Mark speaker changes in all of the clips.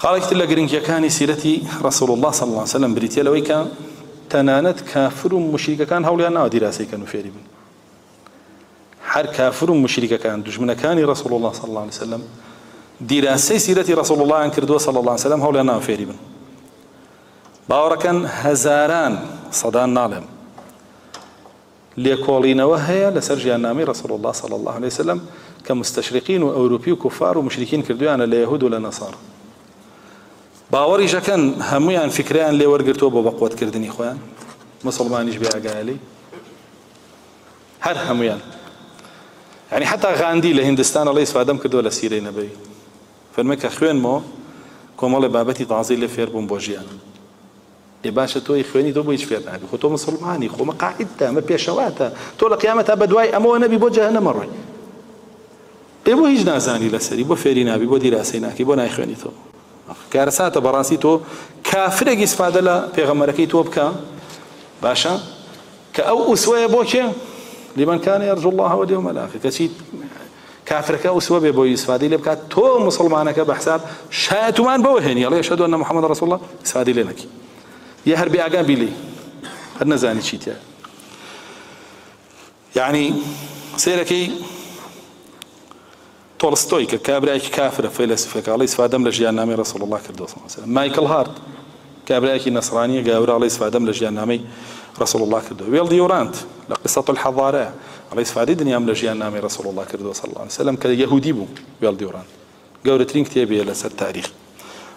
Speaker 1: خاڵێکی لە گرنگیەکانی سیرەتی ڕەسوڵ الله صلی الله عليه وسلم بریتە لەوەی کە تەنانەت کافر و مشریکەکان هەوڵیان ناوە دیراسەیکەن و فێری بن. هەر کافر و مشریکەکان دوژمنەکانی ڕەسوڵ الله صلی الله عليه وسلم دیراسەی سیرەتی ڕەسوڵ اللهیان کردووە صلی الله عليه وسلم هەوڵیان ناوە فێری بن. باوەڕەکەن هەزاران سەدان ناڵێم لێکۆڵینەوە هەیە لەسەر ژیاننامەی ڕەسوڵ الله صلی الله عليه وسلم کە مستەشرقین و ئەوروپی و کوفار و مشریکین کردویانە لە یەهود و لە نەسارا. باوەڕیش ئەکەن هەموویان فکریان لێ وەرگرتووە بۆ بەقوتکردنی خۆیان، مسلمانیش بێ ئاگایە، هەر هەموویان. يعني حتى غاندي لهندستان الله يسفادم كردو لسيري نبي فالمكا خوين مو كومال بابتي تعزي لفير بومبوجيان باشا تو يخويني تو بيش فير نبي خو تو مسلماني خو مقاعدته ما بيشواته تو لقيامتها بدواي امو نبي بو جهنم مري بو هيج نازاني لسري بو فيري نبي بو ديراسيناكي بو ناي خويني تو كارسات براسي تو كافر يسفاد لا بيغمركي تو بكا باشا كأو اسوه بوكي لمن كان يرجو الله واليوم الآخر كشيء كافرك أسوة بيبوي إسفادي لبكات تو مسلمانك بحساب شاتمان بوهني الله يشهد أن محمد رسول الله إسفادي لنك يهر بأعقاب لي هذا نزاني شيء يعني سيركي تولستوي كابرايك كافر فيلسوف الله إسفادم لجيان نامي رسول الله كردو صلى الله عليه وسلم مايكل هارت كابرايك نصراني قاور الله إسفادم لجيان نامي رسول الله كردو ويل ديورانت لقصة الحضارة الله يسفادي دنيا من لجيان نامي رسول الله كردو صلى الله عليه وسلم كيهودي بو ويل ديورانت قورترين كتابية لسا التاريخ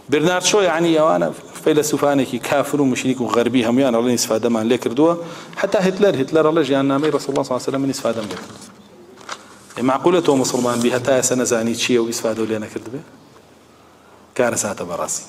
Speaker 1: برنارد شو يعني وانا فيلسوفاني كافر ومشرك وغربي هم يعني الله يسفاده من ليه كردوه حتى هتلر الله جيان نامي رسول الله صلى الله عليه وسلم من يسفاده من ليه معقولته مسلمان بها تا سنة زاني شيء ويسفاده لنا كردبه كارثة براسي